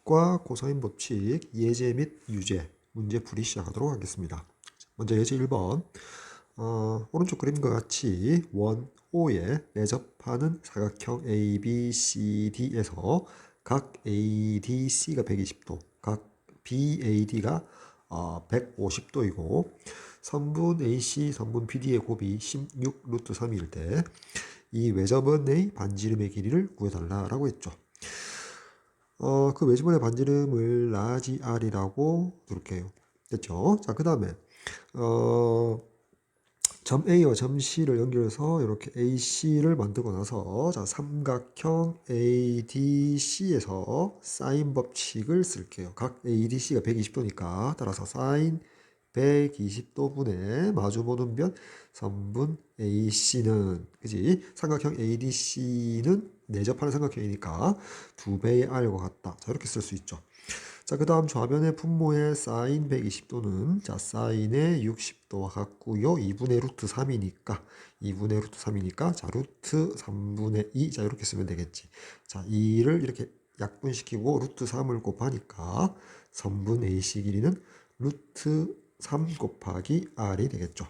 법칙과 코사인 법칙, 예제 및 유제, 문제풀이 시작하도록 하겠습니다. 먼저 예제 1번. 오른쪽 그림과 같이 원 O에 내접하는 사각형 ABCD에서 각 ADC가 120도, 각 BAD가 150도이고 선분 AC, 선분 BD의 곱이 16 루트 3일 때 이 외접원의 반지름의 길이를 구해달라고 했죠. 그 외접원의 반지름을 라지 R이라고 이렇게 해요. 됐죠? 자, 그 다음에 점 A와 점 C를 연결해서 이렇게 AC를 만들고 나서 자, 삼각형 ADC에서 사인 법칙을 쓸게요. 각 ADC가 120도니까 따라서 사인 120도분의 마주보는 변 선분 AC는 그지? 삼각형 ADC는 내접하는 삼각형이니까 2배의 R과 같다. 자, 이렇게 쓸 수 있죠. 자, 그 다음 좌변의 분모의 사인 120도는 자, 사인의 60도와 같고요. 2분의 루트 3이니까 자, 루트 3분의 2. 자, 이렇게 쓰면 되겠지. 자, 2를 이렇게 약분시키고 루트 3을 곱하니까 선분 AC 길이는 루트 3 곱하기 R이 되겠죠.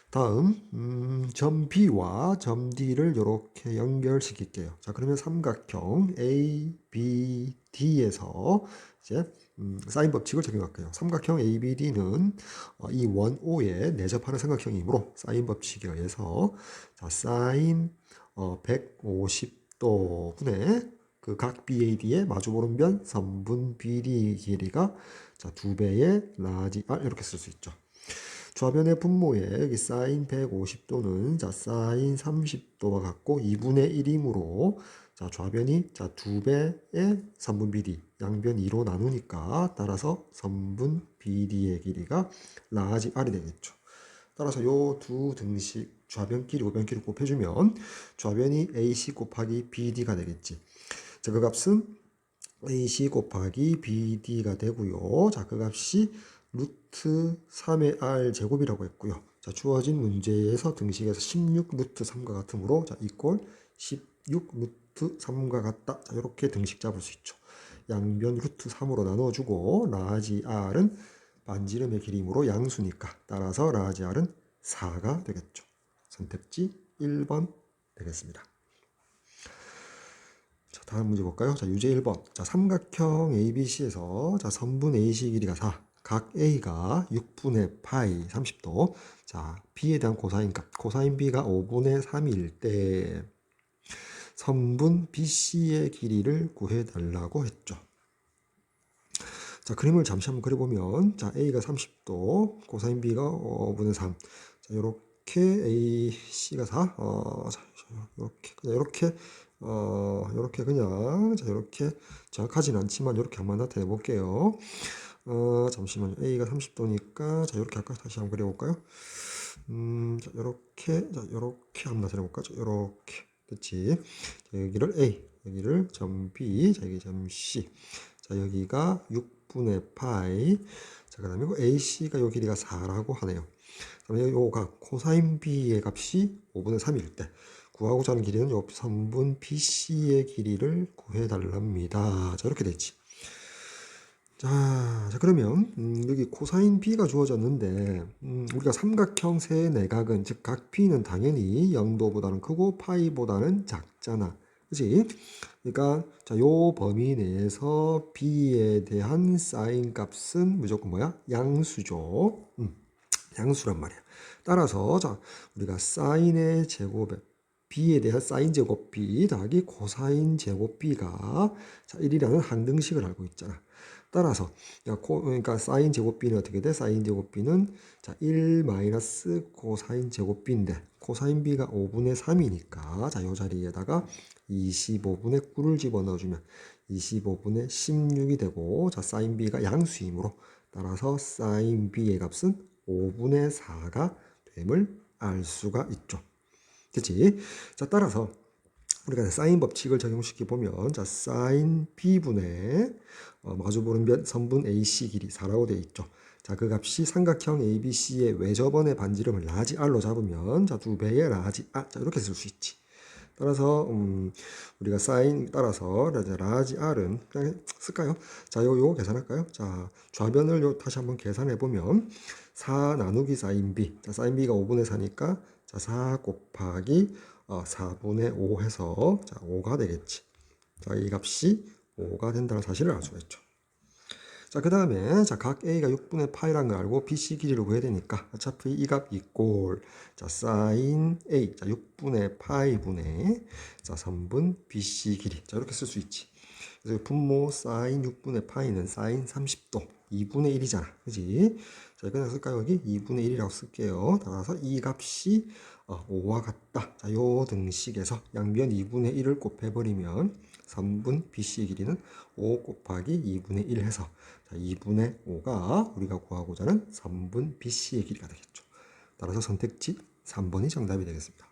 다음 점 B와 점 D를 이렇게 연결시킬게요. 자, 그러면 삼각형 ABD에서 이제 사인 법칙을 적용할게요. 삼각형 ABD는 이 원 O에 내접하는 삼각형이므로 사인 법칙에 의해서 자, 사인 150도분의 그 각 BAD의 마주보는 변 선분 BD 길이가 자, 2배의 라지 R 이렇게 쓸 수 있죠. 좌변의 분모에 여기 사인 150도는 자, 사인 30도와 같고 2분의 1이므로 자, 좌변이 자, 2배의 선분 BD 양변 2로 나누니까 따라서 선분 BD의 길이가 라지 R이 되겠죠. 따라서 요 두 등식 좌변끼리 우변끼리 곱해주면 좌변이 AC 곱하기 BD가 되겠지. 자, 그 값은 AC 곱하기 BD가 되고요. 자, 그 값이 루트 3의 R 제곱이라고 했고요. 자, 주어진 문제에서 등식에서 16 루트 3과 같으므로 자, 이꼴 16 루트 3과 같다. 자, 이렇게 등식 잡을 수 있죠. 양변 루트 3으로 나눠주고 라지 R은 반지름의 길이므로 양수니까 따라서 라지 R은 4가 되겠죠. 선택지 1번 되겠습니다. 자, 다음 문제 볼까요? 자, 유제 1번. 자, 삼각형 ABC에서 자, 선분 AC 길이가 4. 각 A가 6분의 파이 30도. 자, B에 대한 코사인 값. 코사인 B가 5분의 3일 때 선분 BC의 길이를 구해달라고 했죠. 자, 그림을 잠시 한번 그려보면 자, A가 30도, 코사인 B가 5분의 3. 자, 요렇게 AC가 4. 자, 요렇게 그냥 자, 요렇게 정확하진 않지만 요렇게 한번 나타내 볼게요. 잠시만요. A가 30도니까 자, 요렇게 아까 다시 한번 그려 볼까요? 자, 요렇게 한번 나타내 볼까요? 요렇게. 됐지? 자, 여기를 A, 여기를 점 B, 자, 여기 점 C. 자, 여기가 6분의 파이. 자, 그 다음에 AC가 요 길이가 4라고 하네요. 그다음에 요가 코사인 B의 값이 5분의 3일 때 구하고자 하는 길이는 요 선분 BC의 길이를 구해달랍니다. 자, 이렇게 됐지. 자, 그러면 여기 코사인 B가 주어졌는데 우리가 삼각형 세 내각은 즉 각 B는 당연히 0도보다는 크고 파이보다는 작잖아. 그치? 그러니까 자, 요 범위 내에서 B에 대한 사인 값은 무조건 뭐야? 양수죠. 양수란 말이야. 따라서 자, 우리가 사인의 제곱에 b에 대한 사인 제곱 b 더하기 코사인 제곱 b가 자, 1이라는 항등식을 알고 있잖아. 따라서 그러니까 사인 제곱 b는 어떻게 돼? 사인 제곱 b는 자, 1 마이너스 코사인 제곱 b인데 코사인 b가 5분의 3이니까 자, 요 자리에다가 25분의 9를 집어넣어주면 25분의 16이 되고 자, 사인 b가 양수이므로 따라서 사인 b의 값은 5분의 4가 됨을 알 수가 있죠. 그치? 자, 따라서 우리가 사인 법칙을 적용시켜 보면 자, 사인 b분의 마주보는 변 선분 AC 길이 4라고 되어 있죠. 자, 그 값이 삼각형 ABC의 외접원의 반지름을 라지 R로 잡으면 자, 2배의 라지 R. 자, 이렇게 쓸 수 있지. 따라서 우리가 사인 따라서 라지 R은 그냥 쓸까요? 자, 요거 계산할까요? 자, 좌변을 다시 한번 계산해 보면 4 나누기 사인 B. 자, 사인 B가 5분의 4니까 자, 4 곱하기 4분의 5 해서 자, 5가 되겠지. 자, 이 값이 5가 된다는 사실을 알 수가 있죠. 자, 그 다음에 자, 각 A가 6분의 파이라는 걸 알고 BC 길이를 구해야 되니까 어차피 이 값 이꼴 자, 사인 A 자, 6분의 파이분의 자, 3분 BC 길이. 자, 이렇게 쓸 수 있지. 그래서 분모 사인 6분의 파이는 사인 30도 2분의 1이잖아. 그지? 자, 그냥 쓸까요? 여기 2분의 1이라고 쓸게요. 따라서 이 값이 5와 같다. 자, 요 등식에서 양변 2분의 1을 곱해버리면 3분 BC의 길이는 5 곱하기 2분의 1 해서 자, 2분의 5가 우리가 구하고자 하는 3분 BC의 길이가 되겠죠. 따라서 선택지 3번이 정답이 되겠습니다.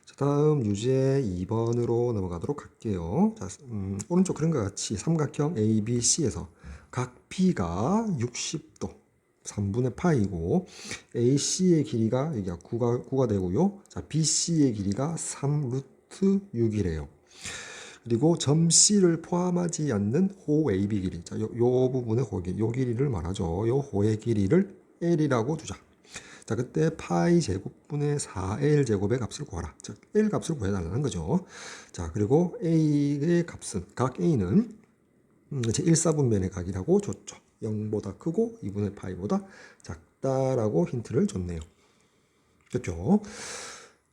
자, 다음 유제 2번으로 넘어가도록 할게요. 자, 오른쪽 그림과 같이 삼각형 ABC에서 각 B가 60도 3분의 파이고 AC의 길이가 여기가 9가 되고요. 자, BC의 길이가 3 루트 6이래요. 그리고 점 C를 포함하지 않는 호 AB 길이. 자, 요 부분의 호 길이, 요 길이를 말하죠. 요 호의 길이를 L이라고 두자. 자, 그때 파이 제곱분의 4L 제곱의 값을 구하라. 즉, L 값을 구해달라는 거죠. 자, 그리고 A의 값은, 각 A는 제 1사분면의 각이라고 줬죠. 0보다 크고 2분의 파이보다 작다라고 힌트를 줬네요. 됐죠?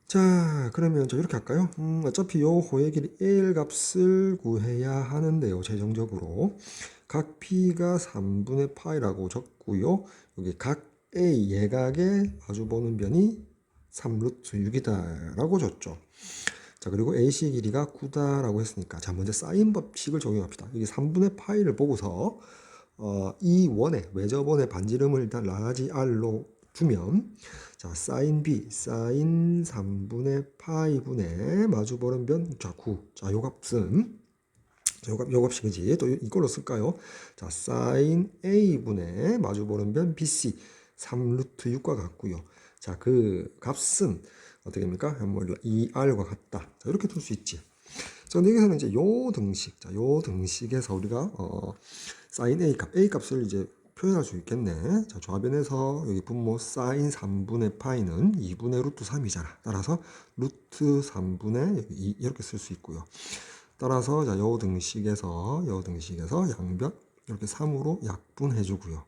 자, 그러면 저 이렇게 할까요? 어차피 요 호의 길이 L 값을 구해야 하는데요. 최종적으로 각 P가 3분의 파이라고 적고요. 여기 각 A 예각의 마주보는 변이 3루트 6이다 라고 줬죠. 자, 그리고 AC 길이가 9다라고 했으니까 자, 먼저 사인 법칙을 적용합시다. 여기 3분의 파이를 보고서 이 원의 외접원의 반지름을 일단 라지 R로 두면 자, 사인 B, 사인 3분의 파이분의 마주보는 변, 자, 9. 자, 요 값은, 자, 요 값이 그지? 또 이걸로 쓸까요? 자, 사인 A분의 마주보는 변 BC, 3루트 6과 같고요. 자, 그 값은 어떻게 됩니까? 뭐 2R과 같다. 자, 이렇게 둘 수 있지. 자, 근데 여기서는 이제 요 등식, 자, 요 등식에서 우리가, 사인 A 값을 이제 표현할 수 있겠네. 자, 좌변에서 여기 분모 사인 3분의 파이는 2분의 루트 3이잖아. 따라서 루트 3분의 2 이렇게 쓸 수 있고요. 따라서 자, 요 등식에서 양변 이렇게 3으로 약분해 주고요.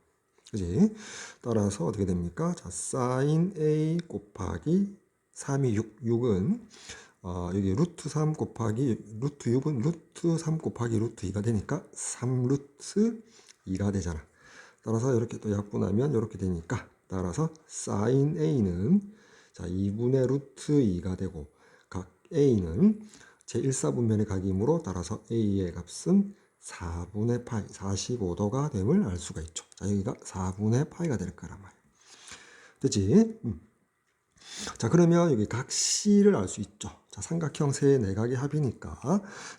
그지? 따라서 어떻게 됩니까? 자, 사인 A 곱하기 3이 6은 여기 루트 3 곱하기 루트 6은 루트 3 곱하기 루트 2가 되니까 3 루트 2가 되잖아. 따라서 이렇게 또 약분하면 이렇게 되니까 따라서 사인 A는 자 2분의 루트 2가 되고 각 A는 제1사분면의 각이므로 따라서 A의 값은 4분의 파이 45도가 됨을 알 수가 있죠. 자, 여기가 4분의 파이가 될 거란 말이에요. 됐지? 자, 그러면 여기 각 C를 알 수 있죠. 자, 삼각형 세 내각의 합이니까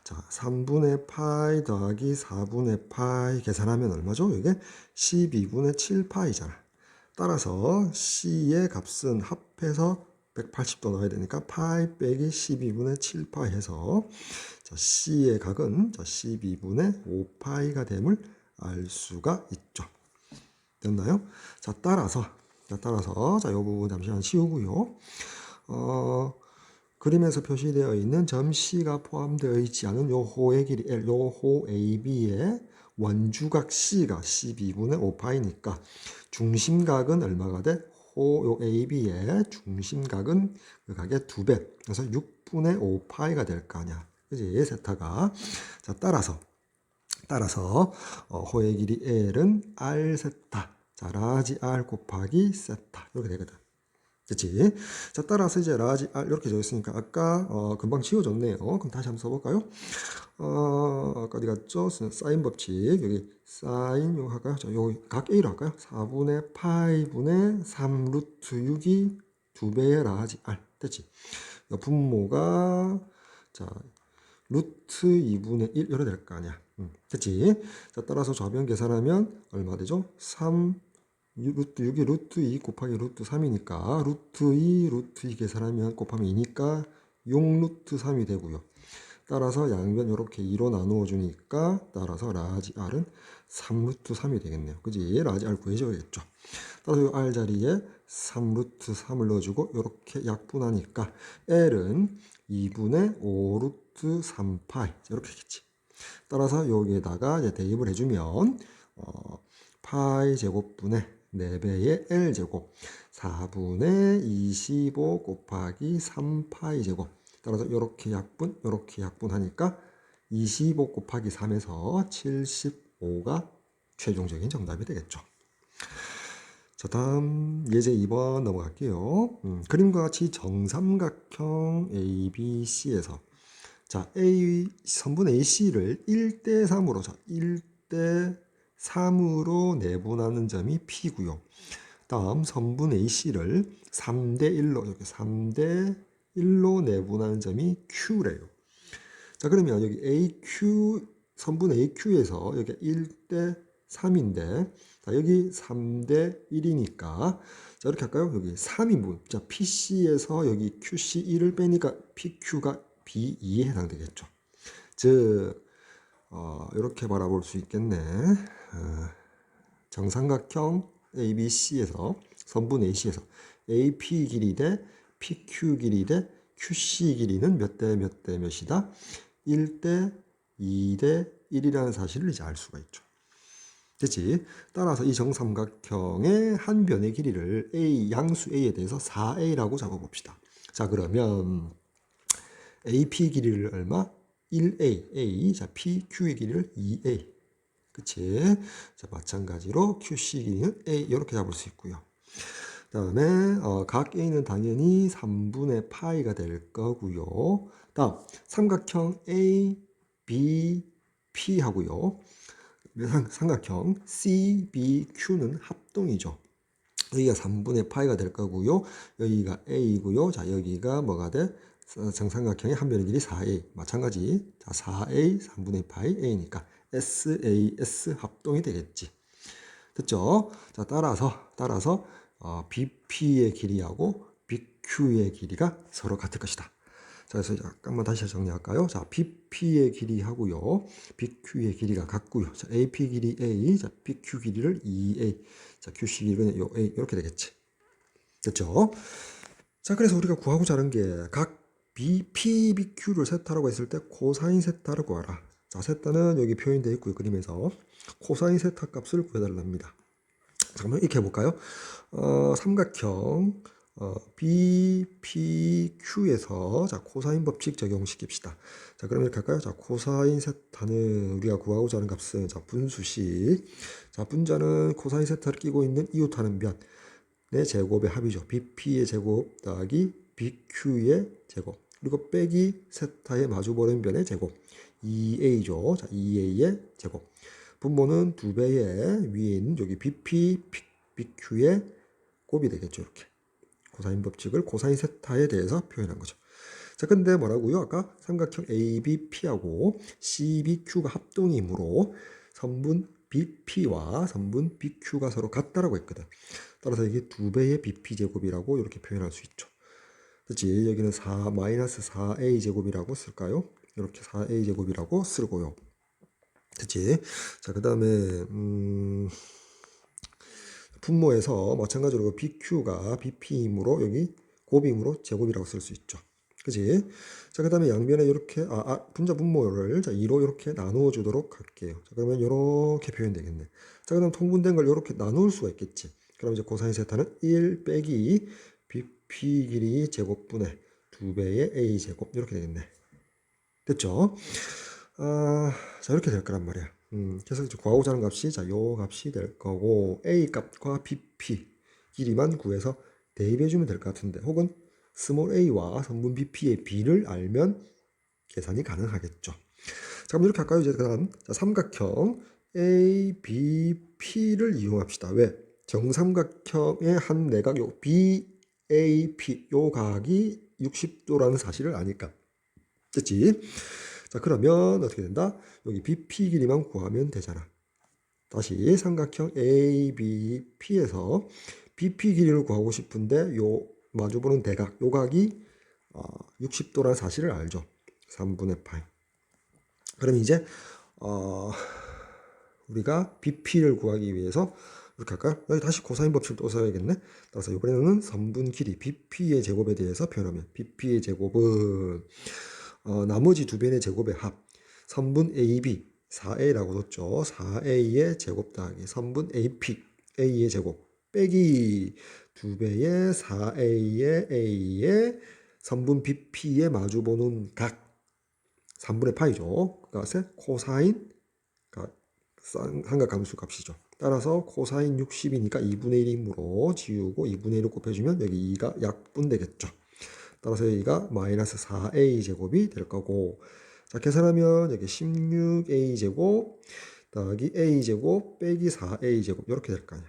자, 3분의 파이 더하기 4분의 파이 계산하면 얼마죠? 이게 12분의 7파이잖아. 따라서 C의 값은 합해서 180도 넣어야 되니까 파이 빼기 12분의 7파이 해서 자, C의 각은 자, 12분의 5파이가 됨을 알 수가 있죠. 됐나요? 자, 따라서 자, 이 부분 잠시만 치우고요. 그림에서 표시되어 있는 점 C가 포함되어 있지 않은 요 호의 길이 L, 요 호 AB의 원주각 C가 12분의 5파이니까 중심각은 얼마가 돼? 요 AB의 중심각은 그 각의 2배. 그래서 6분의 5파이가 될 거 아니야. 그지? 세타가. 자, 따라서 호의 길이 L은 R 세타. 자, 라지 R 곱하기 세타. 이렇게 되거든. 그치? 자, 따라서 이제 라지 R 이렇게 되어 있으니까 아까 금방 지워졌네요. 그럼 다시 한번 써볼까요? 아까 어디 갔죠? 사인 법칙. 여기 사인 요 할까요? 자, 요 각 A로 할까요? 4분의 파이분의 3 루트 6이 2배의 라지 R. 됐지? 분모가 자 루트 2분의 1 이래 될 거 아니야. 됐지? 자, 따라서 좌변 계산하면 얼마 되죠? 3 루트 6이 루트 2 곱하기 루트 3이니까 루트 2 계산하면 곱하면 2니까 6루트 3이 되고요. 따라서 양변 이렇게 2로 나누어 주니까 따라서 라지 R은 3루트 3이 되겠네요. 그지? 라지 R 구해줘야겠죠. 따라서 이 R 자리에 3루트 3을 넣어주고 이렇게 약분하니까 L은 2분의 5루트 3파이 이렇게겠지. 따라서 여기에다가 이제 대입을 해주면 파이 제곱분의 4배의 L제곱 4분의 25 곱하기 3파이 제곱. 따라서 이렇게 약분하니까 25 곱하기 3에서 75가 최종적인 정답이 되겠죠. 자, 다음 예제 2번 넘어갈게요. 그림과 같이 정삼각형 ABC에서 자, 선분 AC를 1대 3으로 1대 3으로 내분하는 점이 P고요. 다음 선분 AC를 3대 1로 이렇게 3대 1로 내분하는 점이 Q래요. 자, 그러면 여기 AQ 선분 AQ에서 여기 1대 3인데 자, 여기 3대 1이니까 자, 이렇게 할까요? 여기 3인분. 자, PC에서 여기 QC 1을 빼니까 PQ가 B2에 해당되겠죠. 즉 이렇게 바라볼 수 있겠네. 정삼각형 ABC에서 선분 AC에서 AP 길이 대 PQ 길이 대 QC 길이는 몇 대 몇 대 몇이다? 1대 2대 1이라는 사실을 이제 알 수가 있죠. 됐지? 따라서 이 정삼각형의 한 변의 길이를 A, 양수 A에 대해서 4A라고 잡아봅시다. 자, 그러면 AP 길이를 얼마? 1A, A. 자, PQ의 길이를 2A. 그치? 자, 마찬가지로 QC 길이는 A. 이렇게 잡을 수 있고요. 다음에 각 A는 당연히 3분의 파이가 될 거고요. 다음 삼각형 A, B, P 하고요. 삼각형 C, B, Q는 합동이죠. 여기가 3분의 파이가 될 거고요. 여기가 A고요. 자, 여기가 뭐가 돼? 정삼각형의 한 변의 길이 4A. 마찬가지. 자, 4A 3분의 파이 A니까 SAS 합동이 되겠지. 됐죠? 자, 따라서 BP의 길이하고 BQ의 길이가 서로 같을 것이다. 자, 그래서 잠깐만 다시 정리할까요? 자, BP의 길이하고요. BQ의 길이가 같고요. 자, AP 길이 A, 자, BQ 길이를 2A. 자, QC 길이는 요 A 이렇게 되겠지. 됐죠? 자, 그래서 우리가 구하고자 하는 게 각 BP, BQ를 세타라고 했을 때 코사인 세타를 구하라. 자, 세타는 여기 표현되어 있고요. 그림에서 코사인 세타 값을 구해달랍니다. 잠깐만 이렇게 해볼까요? 삼각형 BPQ에서 자 코사인 법칙 적용시킵시다. 자, 그럼 이렇게 할까요? 자, 코사인 세타는 우리가 구하고자 하는 값은 자 분수식. 자, 분자는 코사인 세타를 끼고 있는 이웃하는 변의 제곱의 합이죠. BP의 제곱 더하기 BQ의 제곱 그리고 빼기 세타의 마주보는 변의 제곱 2A죠. 자, 2A의 제곱. 분모는 2배의 위에 있는 여기 BP, BQ의 곱이 되겠죠. 이렇게. 코사인 법칙을 코사인 세타에 대해서 표현한 거죠. 자, 근데 뭐라고요? 아까 삼각형 ABP하고 CBQ가 합동이므로 선분 BP와 선분 BQ가 서로 같다라고 했거든. 따라서 이게 2배의 BP제곱이라고 이렇게 표현할 수 있죠. 그렇지? 여기는 4-4A 제곱이라고 쓸까요? 이렇게 4A 제곱이라고 쓰고요. 됐지? 자, 그 다음에 분모에서 마찬가지로 BQ가 BP이므로 여기 곱이므로 제곱이라고 쓸 수 있죠. 그지? 자, 그 다음에 양변에 이렇게 분자 분모를 자 2로 이렇게 나누어 주도록 할게요. 자, 그러면 이렇게 표현되겠네. 자, 그 다음 통분된 걸 이렇게 나눌 수가 있겠지. 그럼 이제 코사인 세타는 1 빼기 BP 길이 제곱분의 2배의 A 제곱 이렇게 되겠네. 됐죠? 자, 이렇게 될 거란 말이야. 그래서 구하고자 하는 값이 자, 요 값이 될 거고 A 값과 BP 길이만 구해서 대입해 주면 될 것 같은데 혹은 스몰 a와 선분 BP의 B를 알면 계산이 가능하겠죠. 자, 그럼 이렇게 할까요? 이제 그다음 자, 삼각형 ABP를 이용합시다. 왜? 정삼각형의 한 내각 요 BAP 요 각이 60도라는 사실을 아니까. 됐지? 자, 그러면 어떻게 된다? 여기 BP 길이만 구하면 되잖아. 다시 삼각형 ABP에서 BP 길이를 구하고 싶은데 요 마주보는 대각, 요 각이 60도라는 사실을 알죠. 3분의 파이. 그럼 이제 우리가 BP를 구하기 위해서 이렇게 할까요? 여기 다시 코사인 법칙을 또 써야겠네. 따라서 이번에는 선분 길이 BP의 제곱에 대해서 표현하면 BP의 제곱은 나머지 두 변의 제곱의 합 선분 AB 4A라고 뒀죠. 4A의 제곱 더하기 선분 AP A의 제곱 빼기 두 배의 4A의 A의 선분 BP의 마주보는 각 3분의 파이죠. 그것의 코사인 삼각함수 값이죠. 따라서 코사인 60이니까 2분의 1이므로 지우고 2분의 1을 곱해주면 여기 2가 약분 되겠죠. 따라서 여기가 마이너스 4a 제곱이 될 거고, 자 계산하면 여기 16a 제곱 더하기 a 제곱 빼기 4a 제곱 이렇게 될 거 아니야.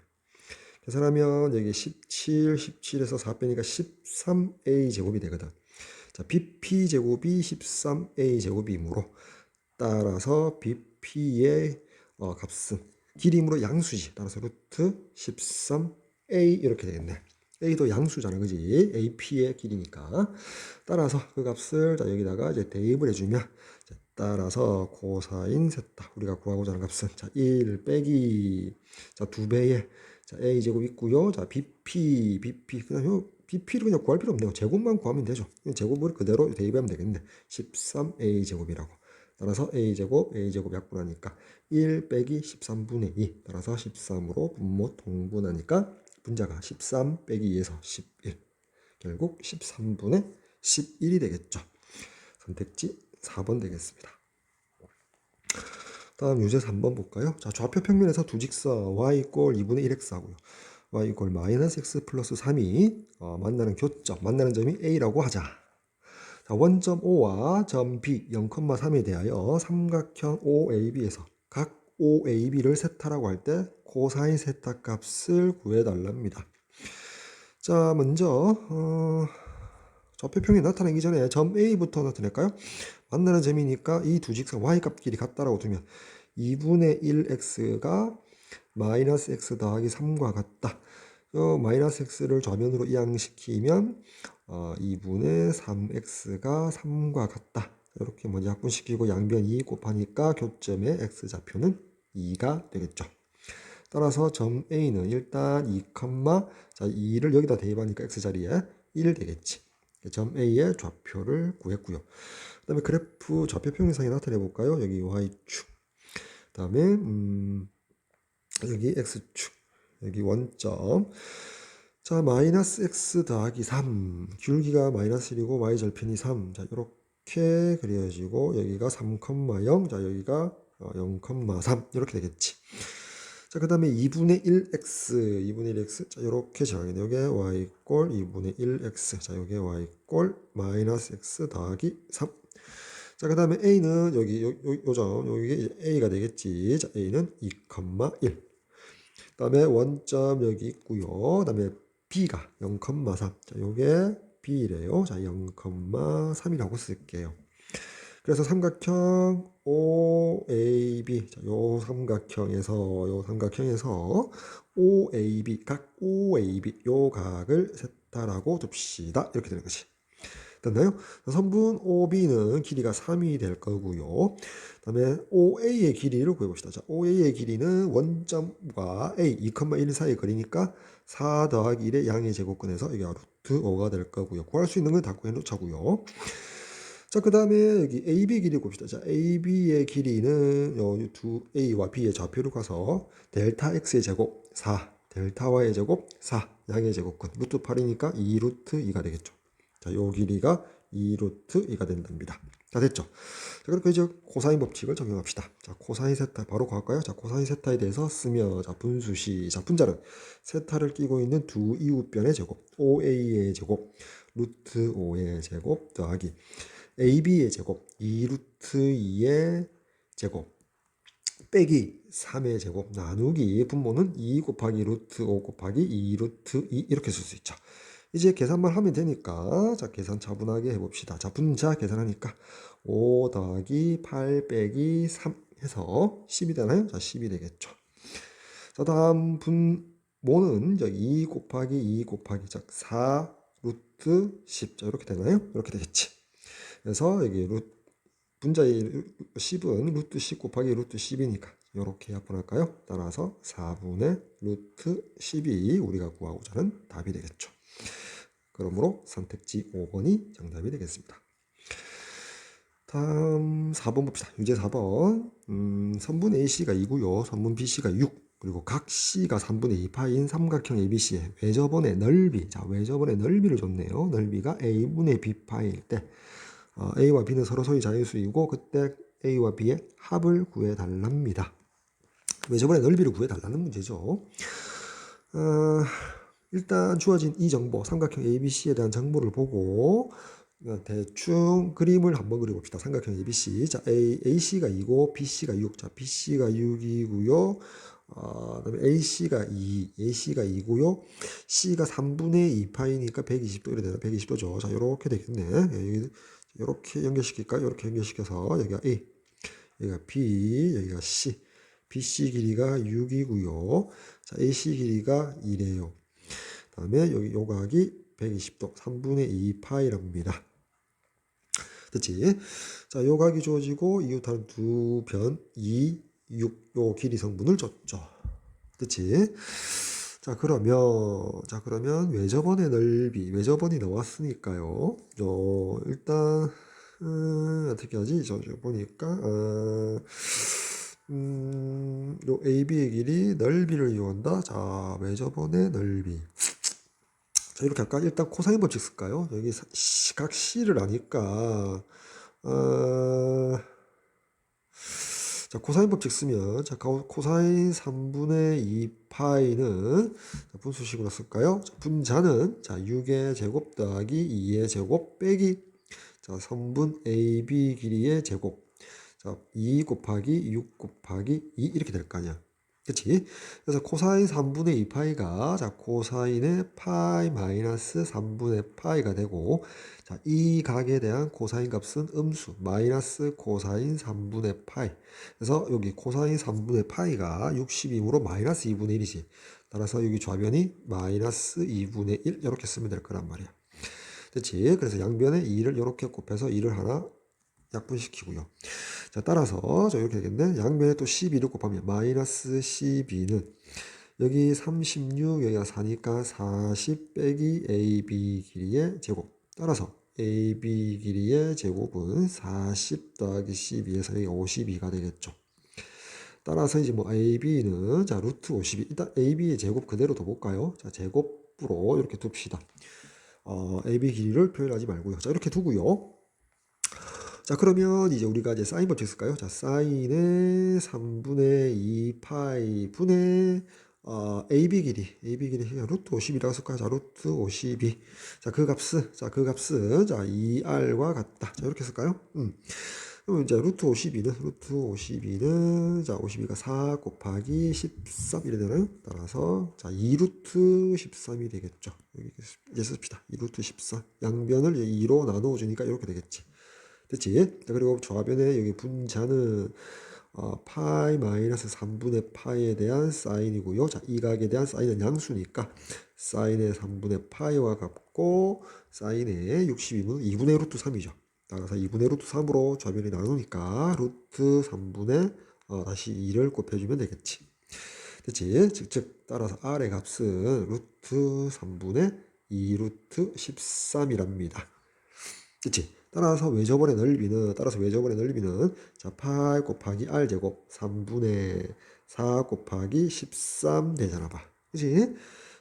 계산하면 여기 17, 17에서 4 빼니까 13a 제곱이 되거든. 자 bp 제곱이 13a 제곱이므로 따라서 bp의 값은 길이므로 양수지. 따라서 루트 13a 이렇게 되겠네. a도 양수잖아, 그지? ap의 길이니까. 따라서 그 값을 자 여기다가 이제 대입을 해주면 자, 따라서 코사인 세타 우리가 구하고자 하는 값은 자 1 빼기 자 2배의 자 a 제곱 있고요. 자 bp 그냥 요 bp를 그냥 구할 필요 없네요. 제곱만 구하면 되죠. 제곱을 그대로 대입하면 되겠네. 13a 제곱이라고. 따라서 a제곱 약분하니까 1 빼기 13분의 2 따라서 13으로 분모 통분하니까 분자가 13 빼기 2에서 11 결국 13분의 11이 되겠죠. 선택지 4번 되겠습니다. 다음 유제 3번 볼까요? 자 좌표 평면에서 두 직선 y 이꼴 2분의 1x 하고요. y 이꼴 마이너스 x 플러스 3이 만나는 교점, 만나는 점이 a라고 하자. 자, 원점 O와 점 B 0,3에 대하여 삼각형 OAB에서 각 OAB를 세타라고 할 때 코사인 세타 값을 구해달랍니다. 자, 먼저 좌표평이 나타나기 전에 점 A부터 나타낼까요? 만나는 점이니까 이 두 직선 Y값끼리 같다라고 두면 2분의 1x가 마이너스 x 더하기 3과 같다. 마이너스 x를 좌면으로 이항시키면 2분의 3x가 3과 같다. 이렇게 먼저 약분시키고 양변 2 곱하니까 교점의 x좌표는 2가 되겠죠. 따라서 점 A는 일단 2, 자 2를 여기다 대입하니까 x자리에 1 되겠지. 점 A의 좌표를 구했고요. 그 다음에 그래프 좌표 평행상에 나타내 볼까요? 여기 y축. 그 다음에 여기 x축. 여기 원점. 자 마이너스 x 더하기 3 기울기가 마이너스 1이고 y절편이 3. 자 이렇게 그려지고 여기가 3,0. 자 여기가 0,3 이렇게 되겠지. 자 그 다음에 2분의 1x 자 이렇게 정하겠네. 여기에 y 꼴 2분의 1x 자 여기에 y 꼴 마이너스 x 더하기 3. 자 그 다음에 a는 여기 요점 여기 a가 되겠지. 자 a는 2,1. 그 다음에 원점 여기 있고요. 그 다음에 b가 0,3. 자 요게 b래요. 자 0,3이라고 쓸게요. 그래서 삼각형 OAB 자, 요 삼각형에서 OAB 각 OAB 요 각을 세타라고 둡시다. 이렇게 되는 거지. 됐나요? 선분 OB는 길이가 3이 될 거고요. 그 다음에 OA의 길이를 구해봅시다. 자, OA의 길이는 원점과 A 2,1 사이의 거리니까 4 더하기 1의 양의 제곱근에서 이게 루트 5가 될 거고요. 구할 수 있는 건 다 구해놓자고요. 자, 그 다음에 여기 AB 길이 봅시다. 자, AB의 길이는 두 A와 B의 좌표로 가서 델타 X의 제곱 4, 델타 Y의 제곱 4, 양의 제곱근 루트 8이니까 2 루트 2가 되겠죠. 자, 요 길이가 2 루트 2가 된답니다. 자, 됐죠? 자, 그렇게 이제 코사인 법칙을 적용합시다. 자, 코사인 세타 바로 갈까요? 자, 코사인 세타에 대해서 쓰며 자, 분수시. 자, 분자는 세타를 끼고 있는 두 이웃변의 제곱, OA의 제곱, 루트 5의 제곱 더하기 AB의 제곱 2 루트 2의 제곱 빼기 3의 제곱 나누기 분모는 2 곱하기 루트 5 곱하기 2 루트 2 이렇게 쓸 수 있죠. 이제 계산만 하면 되니까 자 계산 차분하게 해봅시다. 자 분자 계산하니까 5 더하기 8 빼기 3 해서 10이 되나요? 자 10이 되겠죠. 자 다음 분모는 2 곱하기 2 곱하기 자 4 루트 10. 자, 이렇게 되나요? 이렇게 되겠지. 그래서 여기 분자의 10은 루트 10 곱하기 루트 10이니까 이렇게 약분할까요? 따라서 4분의 루트 10이 우리가 구하고자 하는 답이 되겠죠. 그러므로 선택지 5번이 정답이 되겠습니다. 다음 4번 봅시다. 유제 4번. 선분 AC가 2고요. 선분 BC가 6. 그리고 각 C가 3분의 2파인 삼각형 ABC의 외접원의 넓이. 자, 외접원의 넓이를 줬네요. 넓이가 A분의 B파일 때 A와 B는 서로서로 자유수이고 그때 A와 B의 합을 구해달랍니다. 외접원의 넓이를 구해달라는 문제죠. 일단 주어진 이 정보, 삼각형 ABC에 대한 정보를 보고 대충 그림을 한번 그려봅시다. 삼각형 ABC. 자, AC가 2고 BC가 6. 자, BC가 6이고요. 그다음에 AC가 2고요. C가 3분의 2파이니까 120도 이래 되나? 120도죠. 자, 이렇게 되겠네. 이렇게 연결시킬까요? 이렇게 연결시켜서 여기가 A, 여기가 B, 여기가 C. BC 길이가 6이고요. 자, AC 길이가 2래요. 다음에 여기 요각이 120도, 3분의 2파이랍니다. 됐지? 자, 요각이 주어지고 이웃하는 두 변 2, 6, 요 길이 성분을 줬죠. 됐지? 자, 그러면 외접원의 넓이, 외접원이 나왔으니까요. 일단 어떻게 하지? 저 보니까 요 AB의 길이 넓이를 이용한다. 자, 외접원의 넓이. 자, 이렇게 할까? 일단 코사인 법칙 쓸까요? 여기 각 C를 아니까 자, 코사인 법칙 쓰면 자, 코사인 3분의 2파이는 분수식으로 쓸까요? 자, 분자는 자, 6의 제곱 더하기 2의 제곱 빼기 자, 선분 AB 길이의 제곱 자, 2 곱하기 6 곱하기 2 이렇게 될 거 아니야. 그치? 그래서 코사인 3분의 2파이가 자, 코사인의 파이 마이너스 3분의 파이가 되고 자, 이 각에 대한 코사인 값은 음수 마이너스 코사인 3분의 파이. 그래서 여기 코사인 3분의 파이가 60이므로 마이너스 2분의 1이지. 따라서 여기 좌변이 마이너스 2분의 1 이렇게 쓰면 될 거란 말이야. 됐지? 그래서 양변에 2를 이렇게 곱해서 2를 하나 약분시키고요. 자, 따라서 저 이렇게 되겠네. 양변에 또 12를 곱하면 마이너스 12는 여기 36 여기가 4니까 40 빼기 AB 길이의 제곱. 따라서 AB 길이의 제곱은 40 더하기 12에서 여기 52가 되겠죠. 따라서 이제 뭐 AB는 자 루트 52 일단 AB의 제곱 그대로 둬볼까요? 자, 제곱으로 이렇게 둡시다. AB 길이를 표현하지 말고요. 자, 이렇게 두고요. 자, 그러면 이제 우리가 이제 사인 법칙 쓸까요? 자, 사인의 3분의 2 파이 분의 AB 길이 루트 50이라고 쓸까요? 자, 루트 52. 자, 그 값은 자, 2R과 같다. 자, 이렇게 쓸까요? 그럼 이제 루트 52는 자, 52가 4 곱하기 13 이래 되나요? 따라서 자, 2루트 13이 되겠죠. 여기 이제 씁시다. 2루트 13. 양변을 2로 나누어 주니까 이렇게 되겠지. 됐지? 자, 그리고 좌변에 여기 분자는 파이 마이너스 3분의 파이에 대한 사인이고요. 자, 이 각에 대한 사인은 양수니까 사인의 3분의 파이와 같고 사인의 62는 2분의 루트 3이죠. 따라서 2분의 루트 3으로 좌변이 나누니까 루트 3분의 다시 2를 곱해주면 되겠지. 됐지? 즉 따라서 R의 값은 루트 3분의 2 루트 13이랍니다. 됐지? 따라서 외접원의 넓이는 자, 8 곱하기 R 제곱 3분의 4 곱하기 13 되잖아 봐. 그치?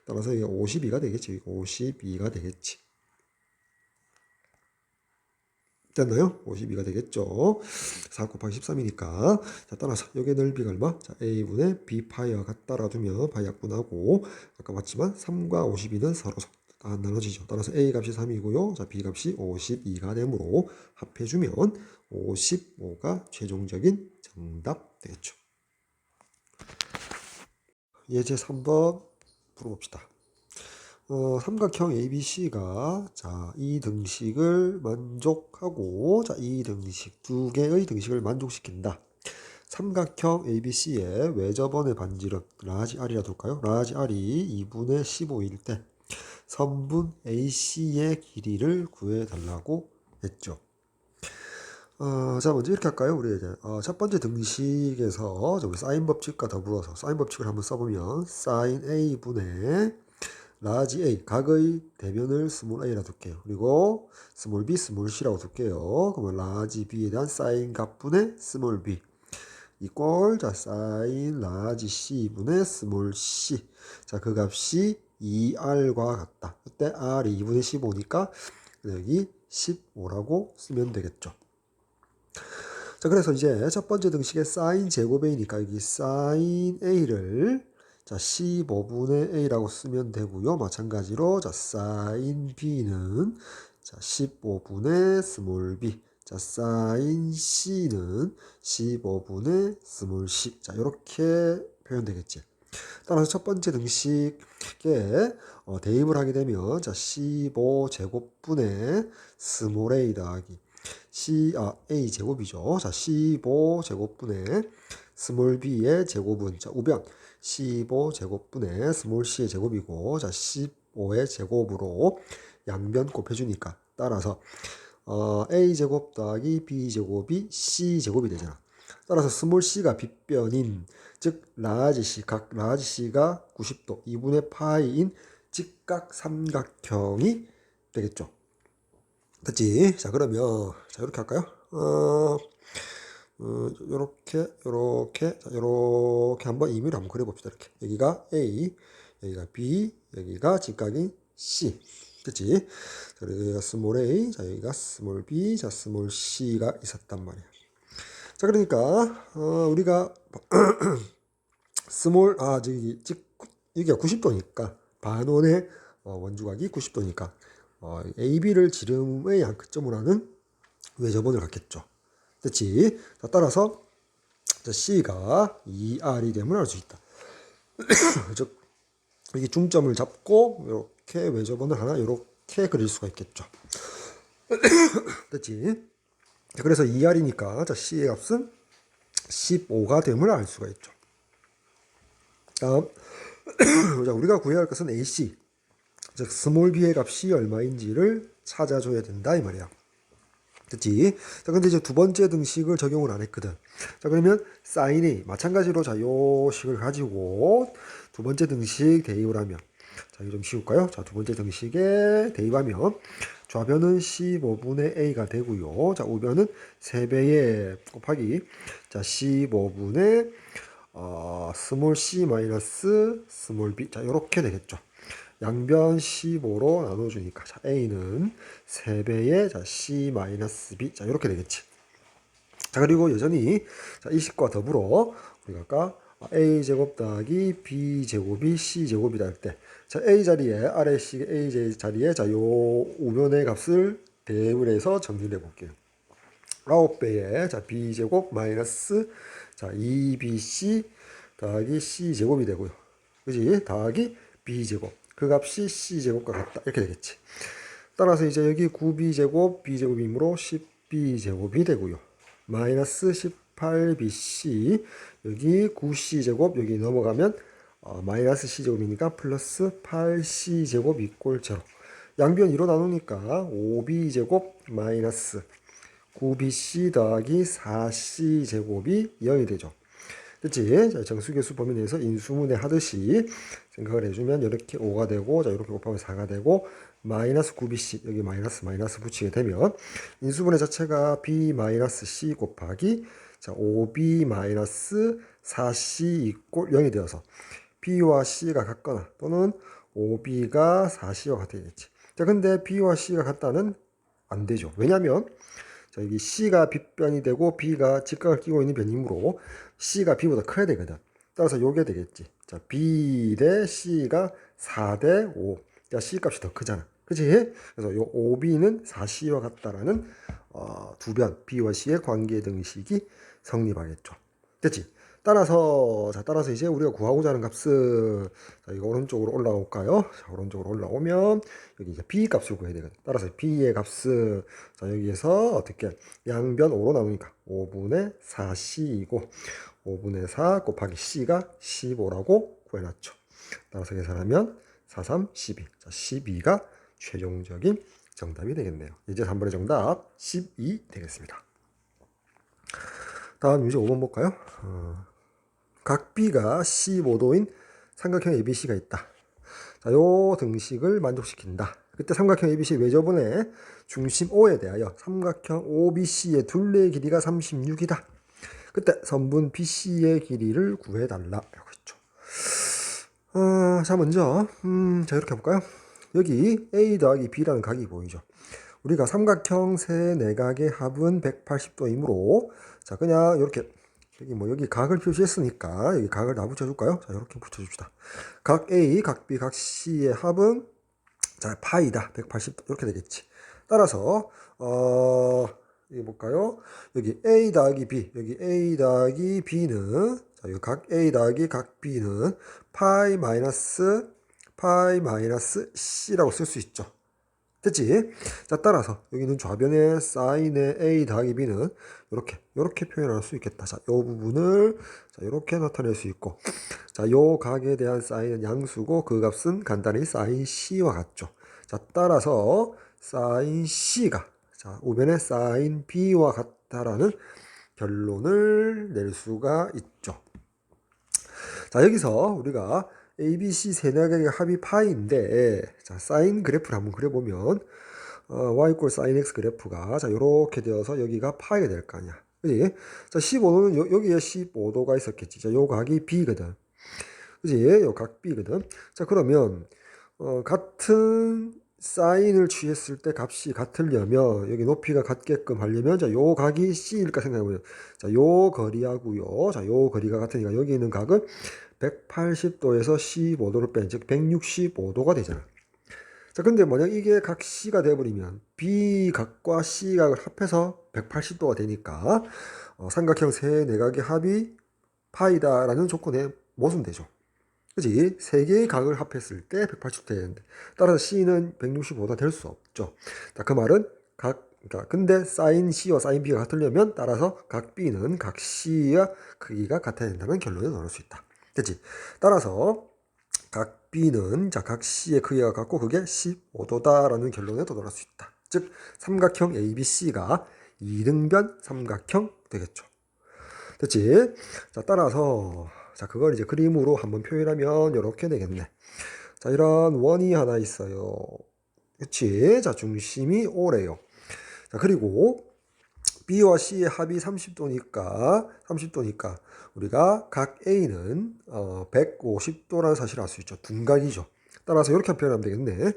따라서 이게 52가 되겠지. 52가 되겠지. 됐나요? 52가 되겠죠. 4 곱하기 13이니까. 자, 따라서 여기의 넓이가 얼마? 자, A분의 B파이와 같다라 두면 파이 약분하고 아까 봤지만 3과 52는 서로 안 나눠지죠. 따라서 A 값이 3이고요. 자, B 값이 52가 되므로 합해주면 55가 최종적인 정답 되겠죠. 예제 3번 풀어봅시다. 삼각형 ABC가 자, 이 등식을 만족하고 자, 이 등식 두 개의 등식을 만족시킨다. 삼각형 ABC의 외접원의 반지름 라지 R이라 둘까요? 라지 R이 2분의 15일 때 선분 AC의 길이를 구해달라고 했죠. 자, 먼저 이렇게 할까요? 우리 이제 첫 번째 등식에서 우리 사인 법칙과 더불어서 사인 법칙을 한번 써보면 사인 A분의 라지 A, 각의 대변을 스몰 a라 둘게요. 그리고 스몰 b, 스몰 c라고 둘게요. 그러면 라지 b에 대한 사인 값분의 스몰 b 이꼴 자 사인 라지 c분의 스몰 c. 자, 그 값이 2r과 같다. 그때 r이 2분의 15니까 여기 15라고 쓰면 되겠죠. 자, 그래서 이제 첫 번째 등식의 사인 제곱이니까 여기 사인 a를 자 15분의 a라고 쓰면 되고요. 마찬가지로 자 사인 b는 자 15분의 스몰 b. 자 사인 c는 15분의 스몰 c. 자 이렇게 표현되겠지. 따라서 첫 번째 등식에 대입을 하게 되면 자 15제곱분의 스몰 a 더하기 a 제곱이죠. 자 15제곱분의 스몰 b의 제곱은 자 우변 15제곱분의 스몰 c의 제곱이고 자 15의 제곱으로 양변 곱해주니까 따라서 a 제곱 더하기 b 제곱이 c 제곱이 되잖아. 따라서 스몰 c가 빗변인 즉 라지 c 각 라지 c가 90도 2분의 파이인 직각 삼각형이 되겠죠. 됐지? 자, 그러면, 자, 이렇게 할까요? 요렇게 한번 임의로 한번 그려봅시다. 이렇게. 여기가 A, 여기가 B, 여기가 직각인 C. 됐지? 자, 여기가 스몰 A, 자, 여기가 스몰 B, 자, 스몰 C가 있었단 말이야. 자, 그러니까, 우리가, 여기가 90도니까, 반원의 원주각이 90도니까, AB를 지름의 양끝점으로 하는 외접원을 갖겠죠. 됐지? 자, 따라서 C가 2R이 됨을 알 수 있다. 즉 여기 중점을 잡고 이렇게 외접원을 하나 이렇게 그릴 수가 있겠죠. 됐지? 자, 그래서 2R이니까 자, C의 값은 15가 됨을 알 수가 있죠. 다음 자, 우리가 구해야 할 것은 AC 즉 스몰 b의 값이 얼마인지를 찾아줘야 된다 이 말이야. 됐지? 자, 근데 이제 두 번째 등식을 적용을 안 했거든. 자, 그러면 사인 A 마찬가지로 자, 요 식을 가지고 두 번째 등식 대입을 하면 자, 이거 좀 쉬울까요? 자, 두 번째 등식에 대입하면 좌변은 15분의 a가 되고요. 자, 우변은 3배의 곱하기 자, 15분의 스몰 c 마이너스 스몰 b. 자, 요렇게 되겠죠. 양변 15로 나눠주니까 자, A는 3배의 자, C-B 자 이렇게 되겠지. 자, 그리고 여전히 자, 이 식과 더불어 우리가 아까 A제곱 더하기 B제곱이 C제곱이다 할 때 자, A 자리에 아래 식 A 자리에 자, 요 우변의 값을 대입을 해서 정리를 해 볼게요. 9배의 자, B제곱 마이너스 자, 2BC 더하기 C제곱이 되고요. 그지? 더하기 B제곱. 그 값이 C제곱과 같다. 이렇게 되겠지. 따라서 이제 여기 9B제곱, B제곱이므로 10B제곱이 되고요. 마이너스 18BC, 여기 9C제곱, 여기 넘어가면 마이너스 C제곱이니까 플러스 8C제곱 이꼴 0. 양변 2로 나누니까 5B제곱 마이너스 9BC 더하기 4C제곱이 0이 되죠. 됐지? 자, 정수계수 범위 내에서 인수분해 하듯이 생각을 해주면 이렇게 5가 되고 자 이렇게 곱하면 4가 되고 마이너스 9bc 여기 마이너스 붙이게 되면 인수분해 자체가 b 마이너스 c 곱하기 자 5b 마이너스 4c 이꼴 0이 되어서 b와 c가 같거나 또는 5b가 4c와 같아야겠지. 자, 근데 b와 c가 같다는 안 되죠. 왜냐면 자, 여기 C가 빗변이 되고 B가 직각을 끼고 있는 변이므로 C가 B보다 커야 되거든. 따라서 요게 되겠지. 자, B 대 C가 4 대 5. 자, C 값이 더 크잖아. 그치? 그래서 요 5B는 4C와 같다라는 두 변, B와 C의 관계 등식이 성립하겠죠. 됐지? 따라서 이제 우리가 구하고자 하는 값은 자, 이거 오른쪽으로 올라올까요? 자, 오른쪽으로 올라오면 여기 이제 B 값을 구해야 되거든. 따라서 B의 값은 자, 여기에서 어떻게 양변 5로 나누니까 5분의 4C이고 5분의 4 곱하기 C가 15라고 구해놨죠. 따라서 계산하면 4, 3, 12. 자, 12가 최종적인 정답이 되겠네요. 이제 3번의 정답 12 되겠습니다. 다음 문제 5번 볼까요? 각 B가 15도인 삼각형 ABC가 있다. 자, 요 등식을 만족시킨다. 그때 삼각형 ABC 외접원의 중심 O에 대하여 삼각형 OBC의 둘레의 길이가 36이다. 그때 선분 BC의 길이를 구해달라. 라고 했죠. 자, 먼저, 자, 이렇게 해볼까요? 여기 A 더하기 B라는 각이 보이죠? 우리가 삼각형 세 내각의 합은 180도이므로, 자, 그냥 이렇게, 여기 각을 표시했으니까, 여기 각을 다 붙여줄까요? 자, 이렇게 붙여줍시다. 각 A, 각 B, 각 C의 합은, 자, 파이다. 180도. 이렇게 되겠지. 따라서, 여기 볼까요? 여기 A 더하기 B, 여기 A 더하기 B는, 자, 여기 각 A 더하기 각 B는 파이 마이너스 C라고 쓸 수 있죠. 됐지? 자, 따라서 여기는 좌변의 사인의 A 더하기 B는 이렇게 표현할 수 있겠다. 자, 이 부분을 자, 이렇게 나타낼 수 있고, 자, 요 각에 대한 사인은 양수고 그 값은 간단히 사인 C와 같죠. 자, 따라서 사인 C가 자, 우변의 사인 B와 같다라는 결론을 낼 수가 있죠. 자, 여기서 우리가 ABC 세네각의 합이 파이인데, 자, 사인 그래프를 한번 그려보면, y = sin x 그래프가, 자, 요렇게 되어서 여기가 파이가 될 거 아니야. 그지? 자, 15도는 여기에 15도가 있었겠지. 자, 요 각이 B거든. 그지? 요 각 B거든. 자, 그러면, 같은 사인을 취했을 때 값이 같으려면, 여기 높이가 같게끔 하려면, 자, 요 각이 C일까 생각해보면, 자, 요 거리하고요. 자, 요 거리가 같으니까 여기 있는 각은 180도에서 15도를 뺀, 즉 165도가 되잖아. 자, 근데 만약 이게 각 C가 되어버리면 B 각과 C 각을 합해서 180도가 되니까 삼각형 세 내각의 합이 파이다라는 조건에 모순되죠. 그지? 세 개의 각을 합했을 때 180도 되는데 따라서 C는 165도가 될 수 없죠. 자, 그 말은 그러니까 근데 사인 C와 사인 B가 같으려면 따라서 각 B는 각 C와 크기가 같아야 된다는 결론에 넣을 수 있다. 됐지? 따라서 각 B는 자, 각 C의 크기가 같고 그게 15도다라는 결론에 도달할 수 있다. 즉 삼각형 ABC가 이등변 삼각형 되겠죠. 됐지? 자, 따라서 자, 그걸 이제 그림으로 한번 표현하면 이렇게 되겠네. 자, 이런 원이 하나 있어요. 그치? 자, 중심이 O래요. 자, 그리고 B와 C의 합이 30도니까 우리가 각 A는 150도라는 사실을 알 수 있죠. 둔각이죠. 따라서 이렇게 표현하면 되겠네.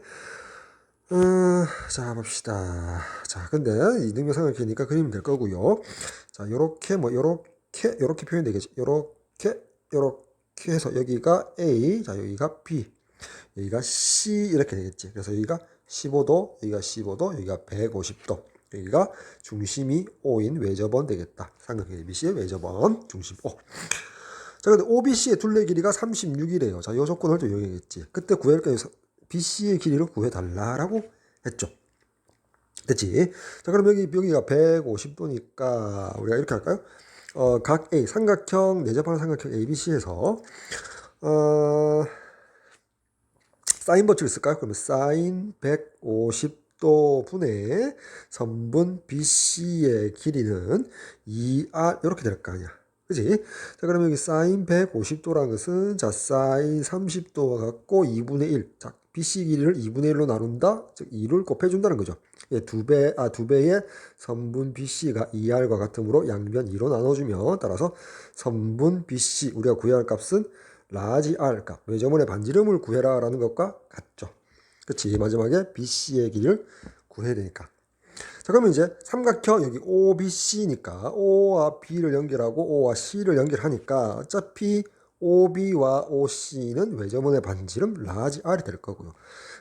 자, 봅시다. 자, 근데 이등변 삼각형이니까 그리면 될 거고요. 자, 요렇게 표현 되겠죠. 요렇게 해서 여기가 A, 자, 여기가 B, 여기가 C 이렇게 되겠지. 그래서 여기가 15도, 여기가 15도, 여기가 150도. 여기가 중심이 O인 외접원 되겠다. 삼각형 ABC의 외접원 중심 O. 자, 근데 OBC의 둘레 길이가 36이래요. 자, 요 조건을 또 이용했겠지. 그때 BC의 길이를 구해달라라고 했죠. 됐지? 자, 그럼 여기가 150도니까 우리가 이렇게 할까요? 각 A, 내접하는 삼각형 ABC에서 사인 법칙을 쓸까요? 그러면 사인 150도 분의 선분 BC의 길이는 2R 이렇게 될 거 아니야. 그지? 자, 그러면 여기 사인 150도라는 것은 자, 사인 30도와 같고 2분의 1. 자, BC 길이를 2분의 1로 나눈다. 즉 2를 곱해준다는 거죠. 예, 두 배의 선분 BC가 2R과 같으므로 양변 2로 나눠주면 따라서 선분 BC 우리가 구해야 할 값은 라지 R 값, 외접원의 반지름을 구해라 라는 것과 같죠. 그치? 마지막에 BC의 길이를 구해야 되니까. 자, 그러면 이제 삼각형 여기 OBC니까 O와 B를 연결하고 O와 C를 연결하니까 어차피 OB와 OC는 외접원의 반지름 라지 R이 될 거고요.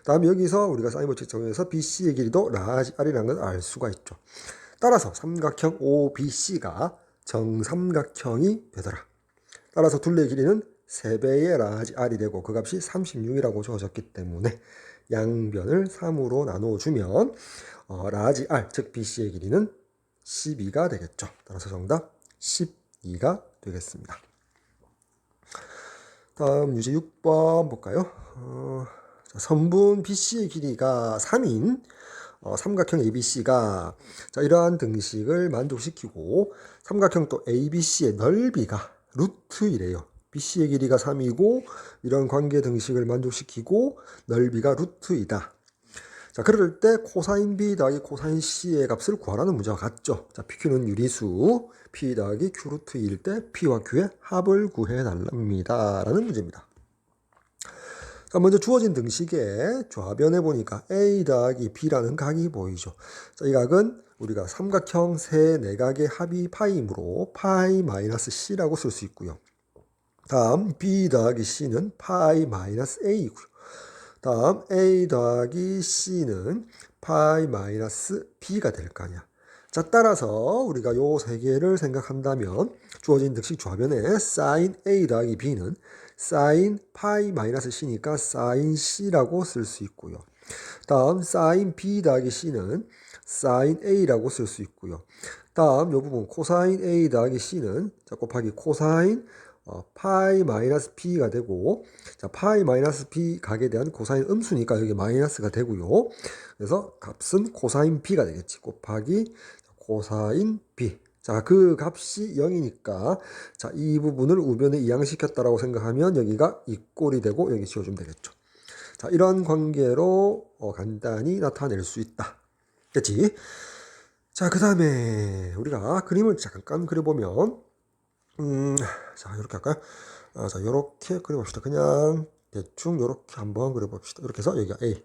다음 여기서 우리가 사인 법칙 적용해서 BC의 길이도 라지 R이라는 걸 알 수가 있죠. 따라서 삼각형 OBC가 정삼각형이 되더라. 따라서 둘레의 길이는 3배의 라지 R이 되고 그 값이 36이라고 주어졌기 때문에 양변을 3으로 나눠주면 라지 R, 즉 BC의 길이는 12가 되겠죠. 따라서 정답 12가 되겠습니다. 다음 유제 6번 볼까요? 자, 선분 BC의 길이가 3인 삼각형 ABC가 자, 이러한 등식을 만족시키고 삼각형 또 ABC의 넓이가 루트 1이에요. BC의 길이가 3이고 이런 관계 등식을 만족시키고 넓이가 루트 2다. 자, 그럴 때 코사인 B 더하기 코사인 C의 값을 구하라는 문제와 같죠. 자, PQ는 유리수 P 더하기 Q 루트 2일 때 P와 Q의 합을 구해달랍니다. 라는 문제입니다. 자, 먼저 주어진 등식의 좌변에 보니까 A 더하기 B라는 각이 보이죠. 자, 이 각은 우리가 삼각형 세 내각의 합이 파이므로 파이 마이너스 C라고 쓸 수 있고요. 다음 B 더하기 C는 파이 마이너스 A이고요. 다음 A 더하기 C는 파이 마이너스 B가 될 거 아니야. 자, 따라서 우리가 요 세 개를 생각한다면 주어진 등식 좌변에 sin A 더하기 B는 sin 파이 마이너스 C니까 sin C라고 쓸 수 있고요. 다음 sin B 더하기 C는 sin A라고 쓸 수 있고요. 다음 요 부분 코사인 A 더하기 C는 자, 곱하기 코사인 파이 마이너스 P가 되고 자, 파이 마이너스 P 각에 대한 코사인 음수니까 여기 마이너스가 되고요. 그래서 값은 코사인 P가 되겠지. 곱하기 코사인 B. 자, 그 값이 0이니까 자, 이 부분을 우변에 이항시켰다라고 생각하면 여기가 이 꼴이 되고 여기 지워주면 되겠죠. 자, 이런 관계로 간단히 나타낼 수 있다. 됐지? 자, 그 다음에 우리가 그림을 잠깐 그려보면 자, 이렇게 할까요? 자, 이렇게 그려봅시다. 그냥 대충 이렇게 한번 그려봅시다. 이렇게 해서 여기가 A,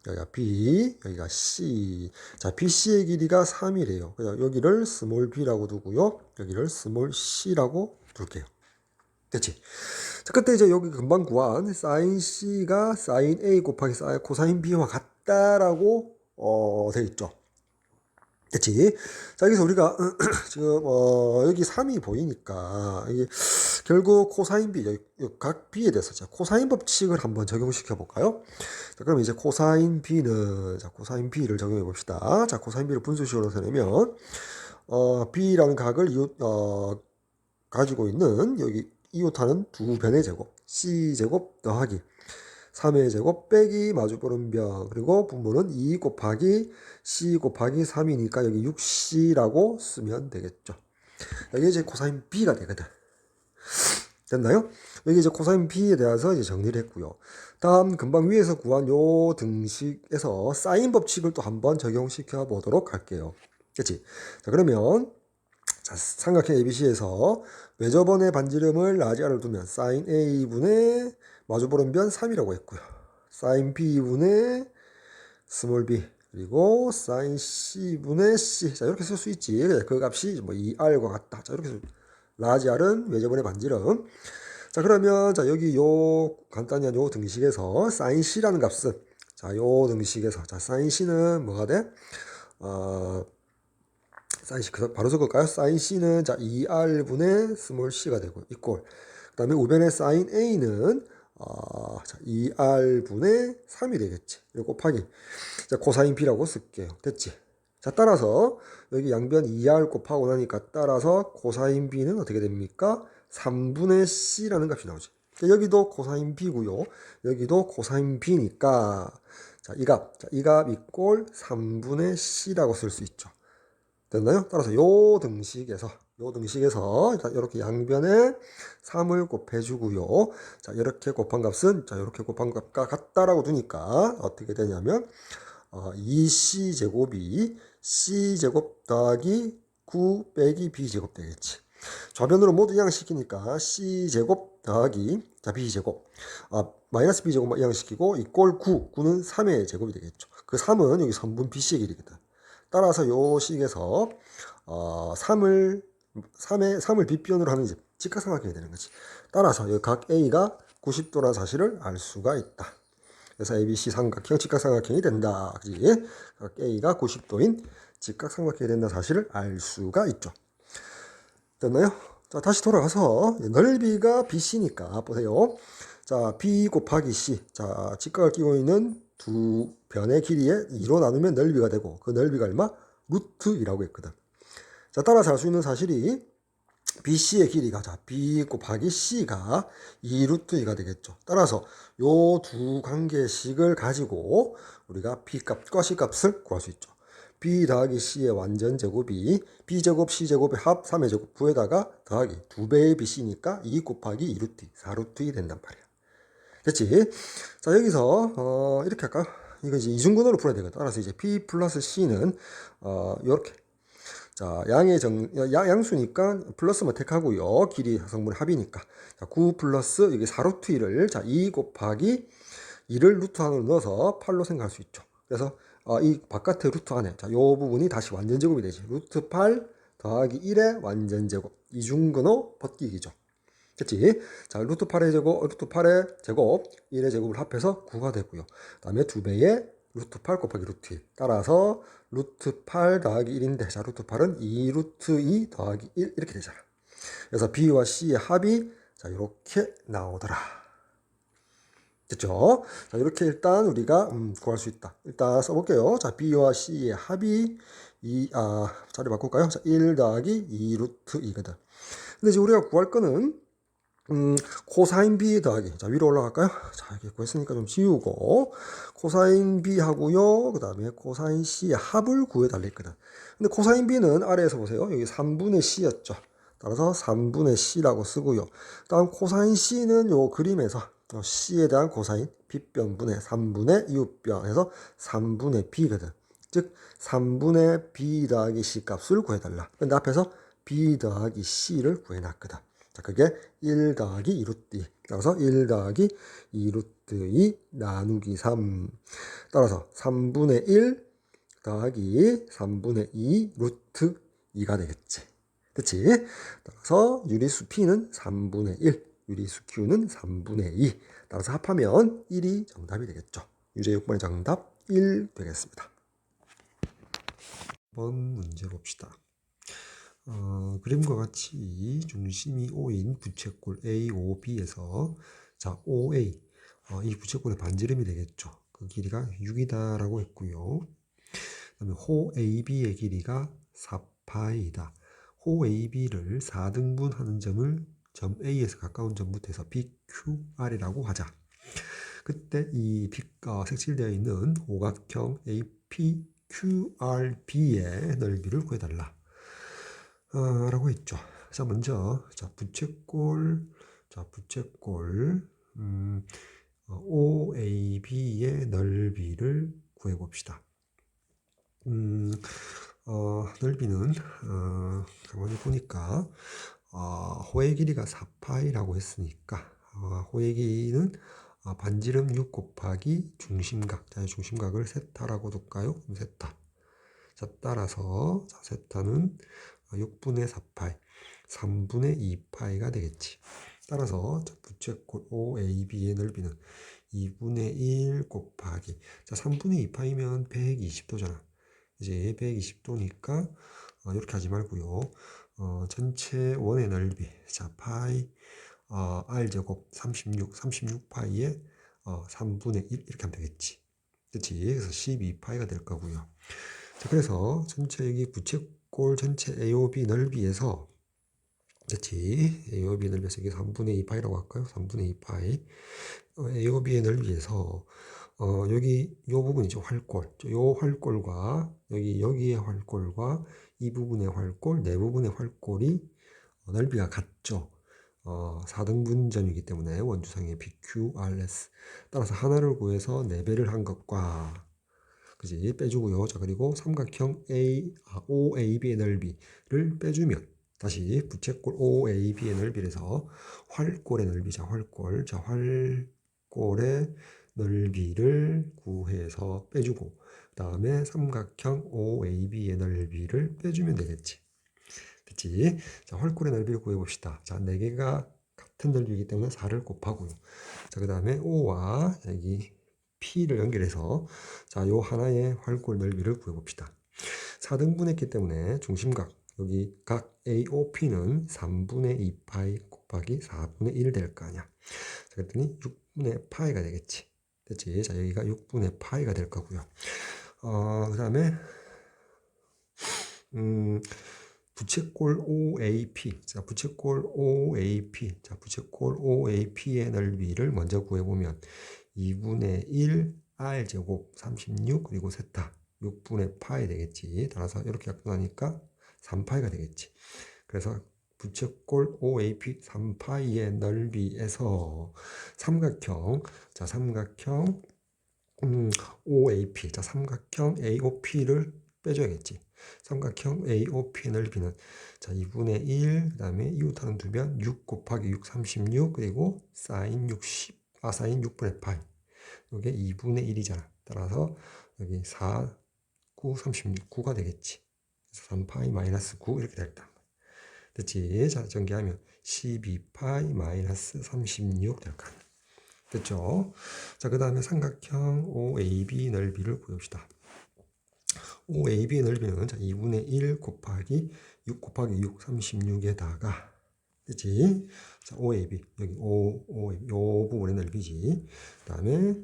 여기가 B, 여기가 C. 자, BC의 길이가 3이래요. 그냥 여기를 스몰 b라고 두고요. 여기를 스몰 c라고 둘게요. 됐지? 자, 그때 이제 여기 금방 구한 sin C가 sin A 곱하기 코사인 B와 같다라고 돼 있죠. 됐지? 자, 여기서 우리가 지금 여기 3이 보이니까 이게 결국 코사인 B, 각 B에 대해서 자, 코사인 법칙을 한번 적용시켜 볼까요? 자, 그럼 이제 코사인 B는 자, 코사인 B를 적용해 봅시다. 자, 코사인 B를 분수식으로 내면 B라는 각을 가지고 있는 여기 이웃하는 두 변의 제곱 C제곱 더하기 3의 제곱 빼기 마주보는 변 그리고 분모는 2 곱하기 C 곱하기 3이니까 여기 6C라고 쓰면 되겠죠. 여기 이제 코사인 B가 되거든. 됐나요? 여기 이제 코사인 B에 대해서 이제 정리를 했고요. 다음 금방 위에서 구한 요 등식에서 사인 법칙을 또 한번 적용시켜 보도록 할게요. 그치? 자, 그러면 자, 삼각형 ABC에서 외접원의 반지름을 라지아를 두면 sin A분의 마주보는 변 3이라고 했고요. sin B분의 스몰 b 그리고 sin C분의 C. 자, 이렇게 쓸 수 있지. 그 값이 뭐 2R과 같다. 자, 이렇게 라지알은 외접원의 반지름. 자, 그러면 자, 여기 요 간단히 한 요 등식에서 sin C라는 값은 자, 요 등식에서 자, sin C는 뭐가 돼? sin C 바로 적을까요? sin C는 자 2R분의 스몰 c가 되고 이꼴. 그다음에 우변의 sin A는 자 2R분의 3이 되겠지. 그리고 곱하기 자 코사인 B라고 쓸게요. 됐지? 자, 따라서 여기 양변 2R 곱하고 나니까 따라서 코사인 B는 어떻게 됩니까? 3분의 C라는 값이 나오지. 여기도 코사인 B고요. 여기도 코사인 B니까 자, 이 값 이꼴 3분의 C라고 쓸 수 있죠. 됐나요? 따라서 요 등식에서 일단 이렇게 양변에 3을 곱해주고요. 자, 이렇게 곱한 값은 자, 이렇게 곱한 값과 같다라고 두니까 어떻게 되냐면 2C제곱이 C제곱 더하기 9 빼기 B제곱 되겠지. 좌변으로 모두 이항시키니까 C제곱 더하기 자 B제곱 마이너스 B제곱 이항시키고 이꼴 9는 3의 제곱이 되겠죠. 그 3은 여기 선분 BC의 길이거든. 따라서 요 식에서 3을 빗변으로 하는 직각삼각형이 되는 거지. 따라서 여기 각 A가 90도라는 사실을 알 수가 있다. 그래서 ABC 삼각형 직각삼각형이 된다. 그지? 각 A가 90도인 직각삼각형이 된다 사실을 알 수가 있죠. 됐나요? 자, 다시 돌아가서 넓이가 BC니까 보세요. 자, B 곱하기 C. 자, 직각을 끼고 있는 두 변의 길이에 2로 나누면 넓이가 되고 그 넓이가 얼마? 루트 2라고 했거든. 자, 따라서 알 수 있는 사실이 BC의 길이가 자 B 곱하기 C가 2 루트 2가 되겠죠. 따라서 요 두 관계식을 가지고 우리가 B값과 C값을 구할 수 있죠. B 더하기 C의 완전 제곱이 B제곱 C제곱의 합 3의 제곱 9에다가 더하기 2배의 BC니까 2 곱하기 2 루트 2, 4 루트 2 된단 말이야. 됐지? 자, 여기서 이렇게 할까? 이거 이제 이중근호로 풀어야 되거든. 따라서 이제 B 플러스 C는 요렇게 자, 양수니까 플러스만 택하고요. 길이 성분의 합이니까. 자, 9 플러스 여기 4 루트 1을 자, 2 곱하기 2를 루트 안으로 넣어서 8로 생각할 수 있죠. 그래서 이 바깥의 루트 안에 자, 요 부분이 다시 완전제곱이 되지. 루트 8 더하기 1의 완전제곱. 이중근호 벗기기죠. 됐지? 자, 루트 8의 제곱, 루트 8의 제곱, 1의 제곱을 합해서 9가 되고요. 그 다음에 2배의 루트 8 곱하기 루트 1. 따라서 루트 8 더하기 1인데, 자, 루트 8은 2 루트 2 더하기 1 이렇게 되잖아. 그래서 B와 C의 합이 자, 이렇게 나오더라. 됐죠? 자, 이렇게 일단 우리가 구할 수 있다. 일단 써볼게요. 자, B와 C의 합이 자리 바꿀까요? 자, 1 더하기 2 루트 2거든. 근데 이제 우리가 구할 거는 코사인 B 더하기. 자, 위로 올라갈까요? 자, 이렇게 구했으니까 좀 지우고, 코사인 B 하고요. 그 다음에 코사인 C의 합을 구해달라 했거든. 근데 코사인 B는 아래에서 보세요. 여기 3분의 C였죠. 따라서 3분의 C라고 쓰고요. 다음 코사인 C는 요 그림에서 C에 대한 코사인, B변분의 3분의 U변에서 3분의 B거든. 즉, 3분의 B 더하기 C 값을 구해달라. 근데 앞에서 B 더하기 C를 구해놨거든. 자, 그게 1 더하기 2 루트 2. 따라서 1 더하기 2 루트 2 나누기 3. 따라서 3분의 1 더하기 3분의 2 루트 2가 되겠지. 그치? 따라서 유리수 P는 3분의 1, 유리수 Q는 3분의 2. 따라서 합하면 1이 정답이 되겠죠. 유제 6번의 정답 1 되겠습니다. 1번 문제 봅시다. 그림과 같이 중심이 O인 부채꼴 AOB에서 자 OA 이 부채꼴의 반지름이 되겠죠. 그 길이가 6이다라고 했고요. 그다음에 호 AB의 길이가 4파이다. 호 AB를 4등분하는 점을 점 A에서 가까운 점부터 해서 PQR이라고 하자. 그때 이 색칠되어 있는 오각형 APQRB의 넓이를 구해달라. 라고 했죠. 자, 먼저, 부채꼴, OAB의 넓이를 구해봅시다. 넓이는, 가만히 보니까, 호의 길이가 4파이라고 했으니까, 호의 길이는 반지름 6 곱하기 중심각. 자, 중심각을 세타라고 둘까요? 세타. 자, 따라서, 세타는 6분의 4파이, 3분의 2파이가 되겠지. 따라서 부채꼴 OAB의 넓이는 2분의 1 곱하기, 자, 3분의 2파이면 120도잖아. 이제 120도니까 이렇게 하지 말고요. 전체 원의 넓이, 자, 파이 R제곱 36파이에 3분의 1 이렇게 하면 되겠지. 그치? 그래서 12파이가 될 거고요. 자, 그래서 전체 여기 부채꼴 전체 AOB 넓이에서, 그렇지? AOB 넓이에서 이게 3분의 2파이라고 할까요? 3분의 2파이. AOB의 넓이에서, 여기, 요 부분이죠. 활골. 요 활골과, 여기의 활골과 이 부분의 활골, 네 부분의 활골이 넓이가 같죠. 4등분점이기 때문에 원주상의 PQRS. 따라서 하나를 구해서 4배를 한 것과, 그지? 빼주고요. 자, 그리고 삼각형 OAB의 넓이를 빼주면 다시 부채꼴 OAB의 넓이에서 활골의 넓이자 활골. 자, 활골의 넓이를 구해서 빼주고 그 다음에 삼각형 OAB의 넓이를 빼주면 되겠지. 됐지? 자, 활골의 넓이를 구해봅시다. 자, 4개가 같은 넓이이기 때문에 4를 곱하고요. 자, 그 다음에 O와 여기 P를 연결해서 자, 요 하나의 활골 넓이를 구해봅시다. 4등분했기 때문에 중심각 여기 각 AOP는 3분의 2파이 곱하기 4분의 1 될 거 아니야. 자, 그랬더니 6분의 파이가 되겠지. 됐지? 자, 여기가 6분의 파이가 될 거고요. 그 다음에 부채꼴 OAP. 자, 부채꼴 OAP. 자, 부채꼴 OAP의 넓이를 먼저 구해보면 2분의 1 R제곱 36 그리고 세타 6분의 파이 되겠지. 따라서 이렇게 약분하니까 3파이가 되겠지. 그래서 부채꼴 OAP 3파이의 넓이에서 삼각형, 자, 삼각형 OAP, 자, 삼각형 AOP를 빼줘야겠지. 삼각형 AOP의 넓이는 자, 2분의 1, 그 다음에 이웃하는 두변 6 곱하기 6, 36, 그리고 사인 60, 사인 6분의 파이. 이게 2분의 1이잖아. 따라서 여기 4, 9, 36, 9가 되겠지. 그래서 3파이 마이너스 9 이렇게 되겠다. 됐지? 자, 전개하면 12파이 마이너스 36 될 거 아니야. 됐죠? 자, 그 다음에 삼각형 OAB 넓이를 구합시다. OAB의 넓이는 자, 2분의 1 곱하기 6 곱하기 6, 36에다가 그치? 자, OAB 여기 OAB 요 부분의 넓이지. 그 다음에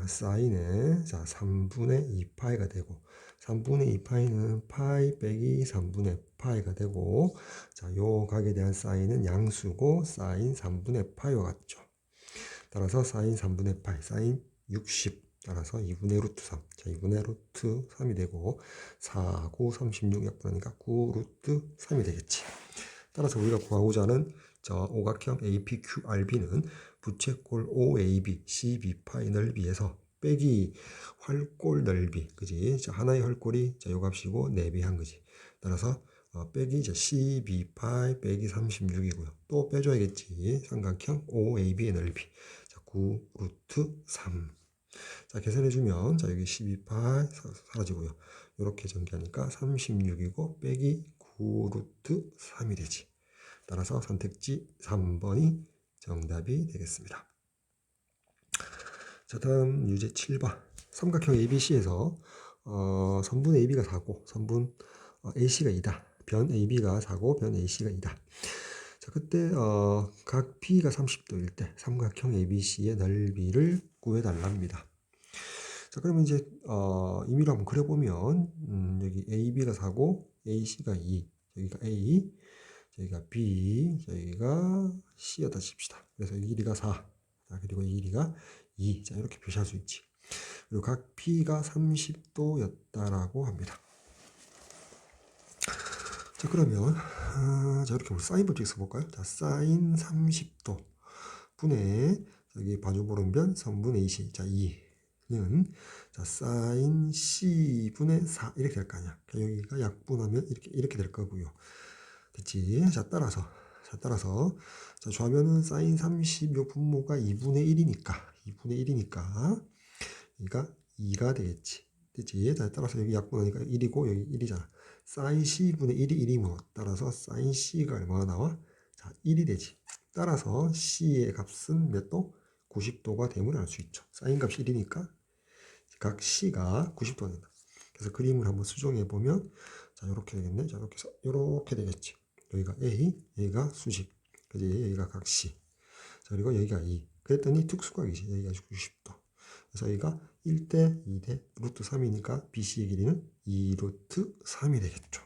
사인은 자 3분의 2파이가 되고 3분의 2파이는 파이 빼기 3분의 파이가 되고 자, 요 각에 대한 사인은 양수고 사인 3분의 파이와 같죠. 따라서 사인 3분의 파이, 사인 60 따라서 2분의 루트 3. 자, 2분의 루트 3이 되고 4, 9, 36 약분하니까 9 루트 3이 되겠지. 따라서 우리가 구하고자 하는 저 오각형 APQRB는 부채꼴 OAB 12파이 넓이에서 빼기 활꼴 넓이, 그지? 자, 하나의 활꼴이 자, 요 값이고 4배 한 거지. 따라서 빼기 이제 12파이 빼기 36이고요. 또 빼줘야겠지. 삼각형 OAB의 넓이. 자, 9 루트 3. 자, 계산해주면 자, 여기 12파이 사라지고요. 이렇게 전개하니까 36이고 빼기 9 루트 3이 되지. 따라서 선택지 3번이 정답이 되겠습니다. 자, 다음 유제 7번. 삼각형 ABC에서 선분 AB가 4고 선분 AC가 2다. 변 AB가 4고 변 AC가 2다. 자, 그때 각 B가 30도일 때 삼각형 ABC의 넓이를 구해달랍니다. 자, 그러면 이제 임의로 한번 그려보면 여기 AB가 4고 AC가 2, 여기가 A, 저희가 B, 저희가 C였다 칩시다. 그래서 이 길이가 4, 자, 그리고 이 길이가 2, 자, 이렇게 표시할 수 있지. 그리고 각 P가 30도였다라고 합니다. 자, 그러면 자, 이렇게 우리 사인 법칙 써볼까요? 자, 사인 30도 분의 여기 반주보름변 선분 AC, 자, 2는 자, 사인 C분의 4 이렇게 될 거 아니야. 그러니까 여기가 약분하면 이렇게 될 거고요. 됐지? 자, 따라서 자, 좌변은 사인 30, 요 분모가 2분의 1이니까 그러니까 2가 되겠지. 됐지? 자, 따라서 여기 약분하니까 1이고 여기 1이잖아. 사인 C분의 1이 1이면 따라서 사인 C가 얼마나 나와? 자, 1이 되지. 따라서 C의 값은 몇 도? 90도가 됨을 알 수 있죠. 사인 값이 1이니까 각 C가 90도가 된다. 그래서 그림을 한번 수정해 보면 자, 이렇게 되겠네. 자, 이렇게 되겠지. 여기가 A, 여기가 수직. 그지? 여기가 각 C. 자, 그리고 여기가 2. 그랬더니 특수각이지. 여기가 90도. 그래서 여기가 1대 2대 루트 3이니까 BC의 길이는 2 루트 3이 되겠죠.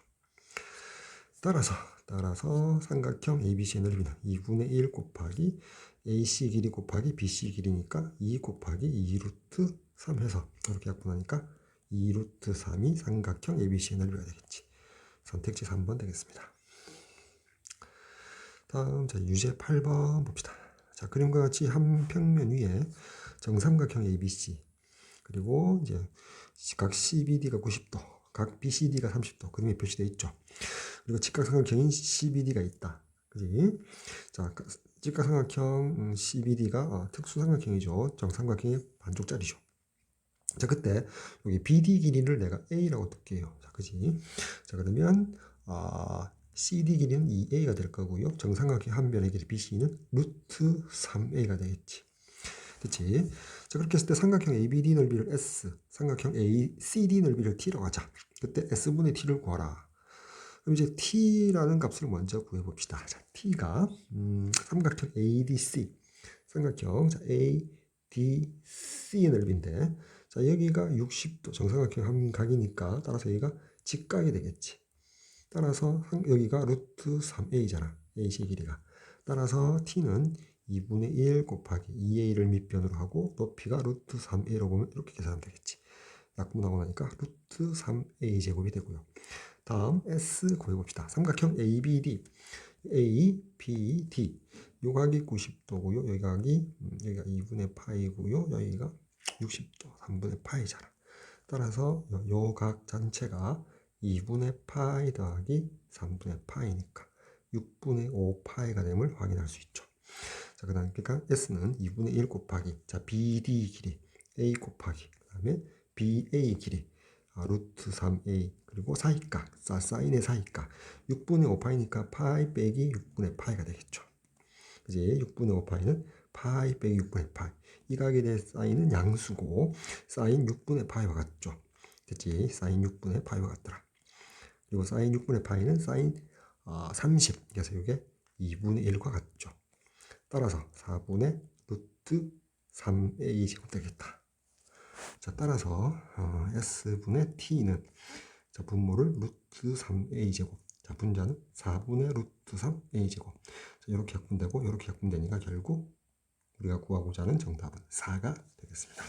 따라서 삼각형 ABC의 넓이는 2분의 1 곱하기 AC 길이 곱하기 BC 길이니까 2 곱하기 2 루트 3 해서 이렇게 약분하니까 2 루트 3이 삼각형 ABC의 넓이가 되겠지. 선택지 3번 되겠습니다. 다음 자, 유제 8번 봅시다. 자, 그림과 같이 한 평면 위에 정삼각형 ABC 그리고 이제 각 CBD가 90도, 각 BCD가 30도 그림에 표시되어 있죠. 그리고 직각삼각형인 CBD가 있다. 그지? 자, 직각삼각형 CBD가 특수삼각형이죠. 정삼각형의 반쪽짜리죠. 자, 그때 여기 BD 길이를 내가 A라고 둘게요. 자, 그지? 자, 그러면 CD 길이는 2A가 될 거고요. 정삼각형 한 변의 길이 BC는 루트 3A가 되겠지. 그치? 자, 그렇게 했을 때 삼각형 ABD 넓이를 S, 삼각형 ACD 넓이를 T라고 하자. 그때 S분의 T를 구하라. 그럼 이제 T라는 값을 먼저 구해봅시다. 자, T가 삼각형 ADC, 삼각형 자, ADC의 넓이인데 자, 여기가 60도 정삼각형 한 각이니까 따라서 여기가 직각이 되겠지. 따라서 여기가 루트 3a잖아. a의 길이가. 따라서 t는 2분의 1 곱하기 2a를 밑변으로 하고 높이가 루트 3a로 보면 이렇게 계산하면 되겠지. 약분하고 나니까 루트 3a 제곱이 되고요. 다음 S 구해봅시다. 삼각형 ABD, ABD. 요 각이 90도고요. 여기 각이 여기가 2분의 파이고요. 여기가 60도, 3분의 파이잖아. 따라서 요 각 전체가 2분의 파이 더하기 3분의 파이니까 6분의 5 파이가 됨을 확인할 수 있죠. 자, 그 다음, 그러니까 S는 2분의 1 곱하기, 자, BD 길이, A 곱하기, 그 다음에 BA 길이, 루트 3A, 그리고 사이각, 사인의 사이각, 6분의 5파이니까 파이 빼기 6분의 파이가 되겠죠. 그지? 6분의 5파이는 파이 빼기 6분의 파이. 이 각에 대해 사인은 양수고, 사인 6분의 파이와 같죠. 됐지? 사인 6분의 파이와 같더라. 그리고 사인 6분의 파이는 사인 30. 그래서 이게 2분의 1과 같죠. 따라서 4분의 루트 3a 제곱 되겠다. 자, 따라서 S분의 T는 자, 분모를 루트 3a 제곱. 자, 분자는 4분의 루트 3a 제곱. 자, 이렇게 약분되고 이렇게 약분되니까 결국 우리가 구하고자 하는 정답은 4가 되겠습니다.